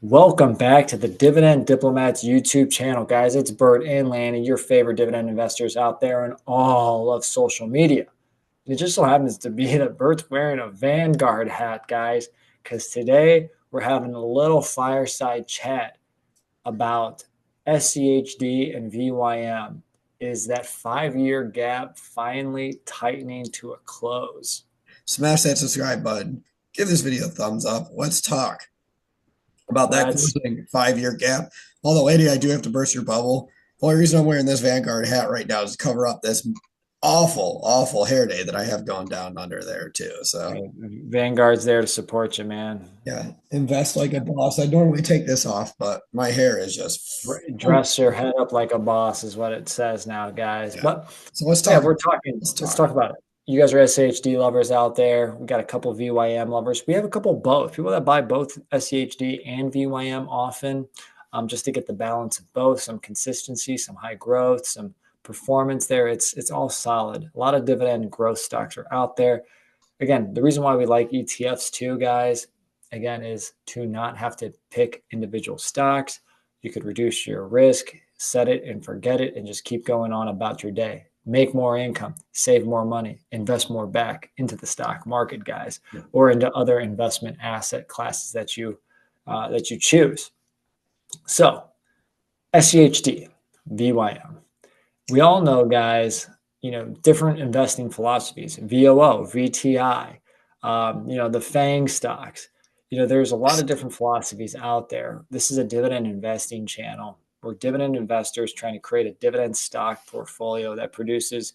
Welcome back to the Dividend Diplomats YouTube channel, guys. It's Bert and Lanny, your favorite dividend investors out there in all of social media. And it just so happens to be that Bert's wearing a Vanguard hat, guys, because today we're having a little fireside chat about SCHD and VYM. Is that 5-year gap finally tightening to a close? Smash that subscribe button. Give this video a thumbs up. Let's talk about that Let's closing 5-year gap. Although, lady, I do have to burst your bubble. The only reason I'm wearing this Vanguard hat right now is to cover up this awful hair day that I have going down under there too. So Vanguard's there to support you, man. yeah, invest like a boss. I normally take this off, but my hair is just Dress your head up like a boss is what it says now, guys. yeah. But So let's yeah, talk. we're talking. Let's Let's talk. talk about it. You guys are SCHD lovers out there. We got a couple VYM lovers. We have a couple both people that buy both SCHD and VYM often, just to get the balance of both, some consistency, some high growth, some performance there. It's all solid. A lot of dividend growth stocks are out there. Again, the reason why we like ETFs too, guys, again, is to not have to pick individual stocks. You could reduce your risk, set it and forget it, and just keep going on about your day. Make more income, save more money, invest more back into the stock market, guys, or into other investment asset classes that you choose. So, SCHD, VYM. We all know, guys, different investing philosophies, VOO, VTI, the FANG stocks. There's a lot of different philosophies out there. This is a dividend investing channel. We're dividend investors trying to create a dividend stock portfolio that produces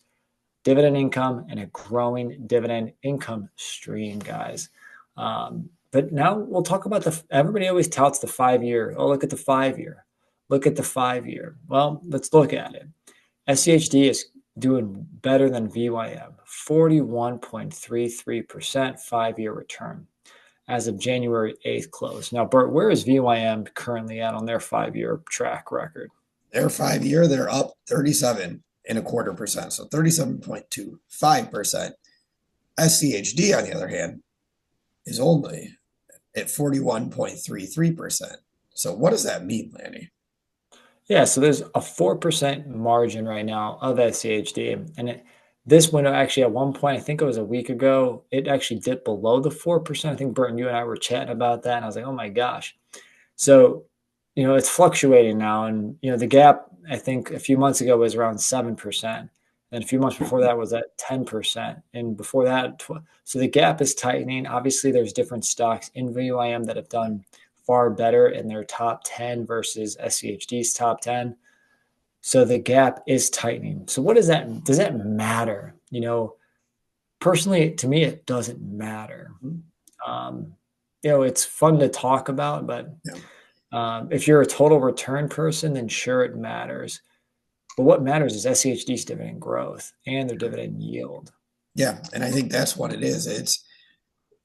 dividend income and a growing dividend income stream, guys. But now we'll talk about everybody always touts the 5-year. Oh, look at the 5-year. Look at the 5-year. Well, let's look at it. SCHD is doing better than VYM, 41.33% 5-year return as of January 8th close. Now, Bert, where is VYM currently at on their 5-year track record? Their 5-year, they're up 37.25%. So 37.25%. SCHD, on the other hand, is only at 41.33%. So what does that mean, Lanny? Yeah, so there's a 4% margin right now of SCHD. And this window actually at one point, I think it was a week ago, it actually dipped below the 4%. I think Burton, you and I were chatting about that. And I was like, oh my gosh. So, it's fluctuating now. And, the gap, I think a few months ago was around 7%. And a few months before that was at 10%. And before that, so the gap is tightening. Obviously, there's different stocks in VYM that have done far better in their top 10 versus SCHD's top 10. So the gap is tightening. So what does that matter? Personally, to me, it doesn't matter. It's fun to talk about, but if you're a total return person, then sure, it matters. But what matters is SCHD's dividend growth and their dividend yield. Yeah, and I think that's what it is.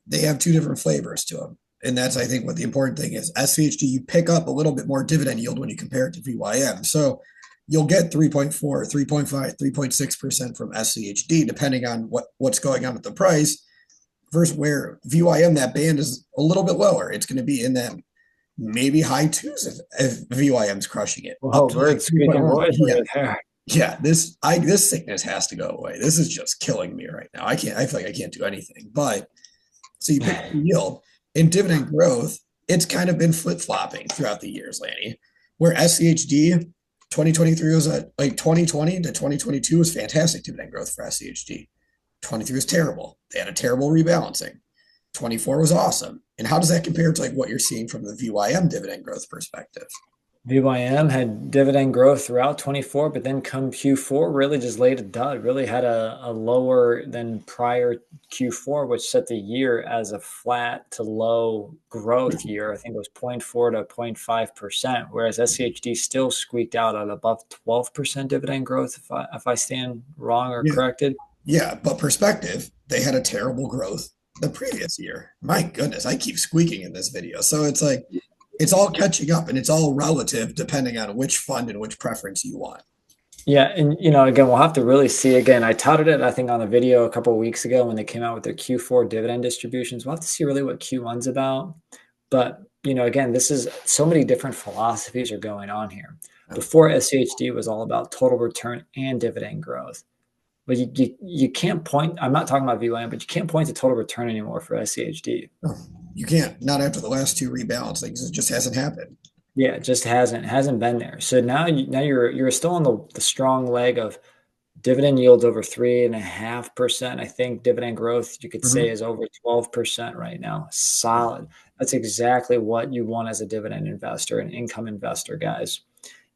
They have two different flavors to them. And that's, I think, what the important thing is. SCHD, you pick up a little bit more dividend yield when you compare it to VYM. So you'll get 3.4, 3.5, 3.6% from SCHD, depending on what's going on with the price, versus where VYM, that band is a little bit lower. It's going to be in that maybe high twos if VYM's crushing it. Oh, bird squeaking voice Yeah. right there. Yeah, this sickness has to go away. This is just killing me right now. I feel like I can't do anything. But so you pick the yield in dividend growth, it's kind of been flip-flopping throughout the years, Lanny. Where SCHD 2023 was like 2020 to 2022 was fantastic dividend growth for SCHD. 23 was terrible. They had a terrible rebalancing. 24 was awesome. And how does that compare to like what you're seeing from the VYM dividend growth perspective? VYM had dividend growth throughout 24, but then come Q4, really just laid a dud, really had a lower than prior Q4, which set the year as a flat to low growth year. I think it was 0.4 to 0.5%, whereas SCHD still squeaked out at above 12% dividend growth, if I stand wrong or corrected. Yeah, but perspective, they had a terrible growth the previous year. My goodness, I keep squeaking in this video. So it's like, it's all catching up and it's all relative depending on which fund and which preference you want. Yeah, and again, we'll have to really see. Again, I touted it, I think, on the video a couple of weeks ago when they came out with their Q4 dividend distributions. We'll have to see really what Q1's about. But again, this is so many different philosophies are going on here. Before, SCHD was all about total return and dividend growth. But you can't point, I'm not talking about VYM, but you can't point to total return anymore for SCHD. No, you can't. Not after the last two rebalancings. It just hasn't happened. Yeah, it just hasn't been there. So now you're still on the strong leg of dividend yields over 3.5%. I think dividend growth, you could say, is over 12% right now. Solid. That's exactly what you want as a dividend investor, an income investor, guys.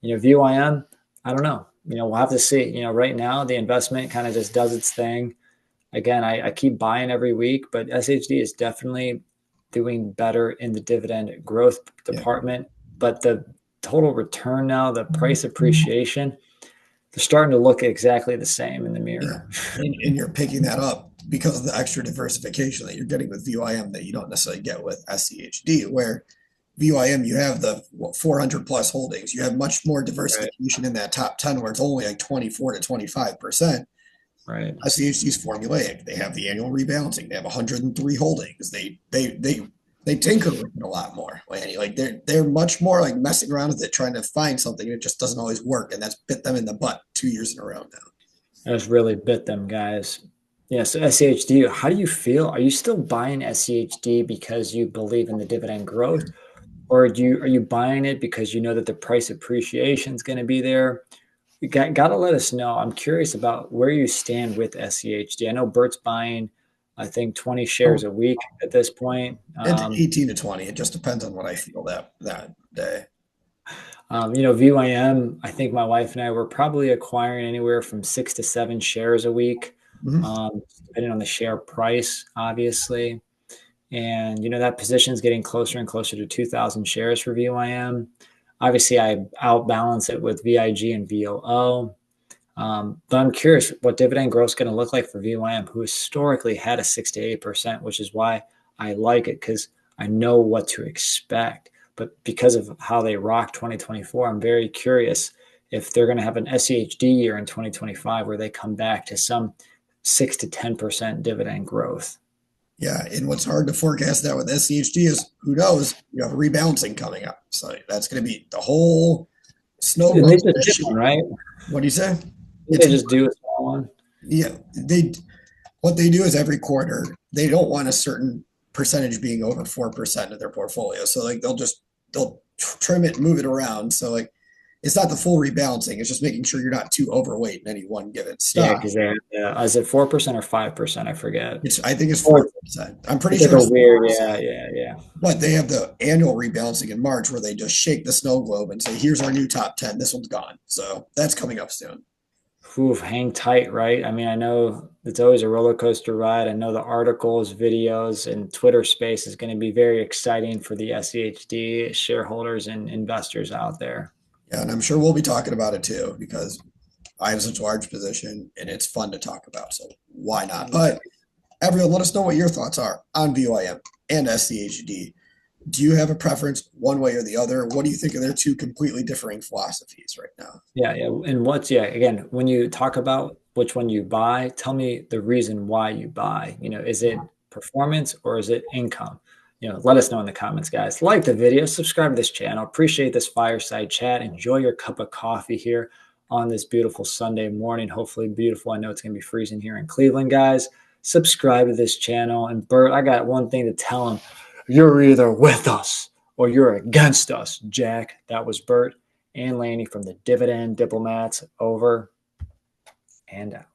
VYM, I don't know. We'll have to see. Right now the investment kind of just does its thing. Again, I keep buying every week, but SHD is definitely doing better in the dividend growth department. But the total return now, the price appreciation, they're starting to look exactly the same in the mirror. And you're picking that up because of the extra diversification that you're getting with VYM that you don't necessarily get with SCHD, where VYM, you have the 400 plus holdings. You have much more diversification in that top 10 where it's only like 24 to 25%. Right. SCHD is formulaic. They have the annual rebalancing. They have 103 holdings. They tinker with it a lot more, Lanny. Like they're much more like messing around with it, trying to find something that just doesn't always work, and that's bit them in the butt 2 years in a row now. That's really bit them, guys. Yeah. So SCHD, how do you feel? Are you still buying SCHD because you believe in the dividend growth, or are you buying it because you know that the price appreciation is going to be there? You got to let us know. I'm curious about where you stand with SCHD. I know Bert's buying, I think, 20 shares a week at this point. It's 18 to 20. It just depends on what I feel that day. VYM, I think my wife and I were probably acquiring anywhere from 6 to 7 shares a week, depending on the share price, obviously. And, that position is getting closer and closer to 2,000 shares for VYM. Obviously, I outbalance it with VIG and VOO. But I'm curious what dividend growth is going to look like for VYM, who historically had a 6 to 8%, which is why I like it, because I know what to expect. But because of how they rock 2024, I'm very curious if they're going to have an SCHD year in 2025 where they come back to some 6 to 10% dividend growth. Yeah, and what's hard to forecast that with SCHD is, who knows, you have a rebalancing coming up. So that's going to be the whole snowball. They just did one, right? What do you say? They just do a small one. Yeah, what they do is every quarter, they don't want a certain percentage being over 4% of their portfolio. So like they'll trim it, move it around. So like it's not the full rebalancing. It's just making sure you're not too overweight in any one given stock. Yeah, because is it 4% or 5%? I forget. I think it's 4%. I'm pretty sure it's weird. Yeah. But they have the annual rebalancing in March where they just shake the snow globe and say, here's our new top 10. This one's gone. So that's coming up soon. Oof, hang tight, right? I mean, I know it's always a roller coaster ride. I know the articles, videos, and Twitter space is going to be very exciting for the SCHD shareholders and investors out there. Yeah, and I'm sure we'll be talking about it too, because I have such a large position and it's fun to talk about. So why not? But everyone, let us know what your thoughts are on VYM and SCHD. Do you have a preference one way or the other? What do you think of their two completely differing philosophies right now? Yeah. And again, when you talk about which one you buy, tell me the reason why you buy. Is it performance or is it income? Let us know in the comments, guys. Like the video, subscribe to this channel. Appreciate this fireside chat. Enjoy your cup of coffee here on this beautiful Sunday morning. Hopefully beautiful. I know it's going to be freezing here in Cleveland, guys. Subscribe to this channel. And Bert, I got one thing to tell him. You're either with us or you're against us, Jack. That was Bert and Lanny from the Dividend Diplomats. Over and out.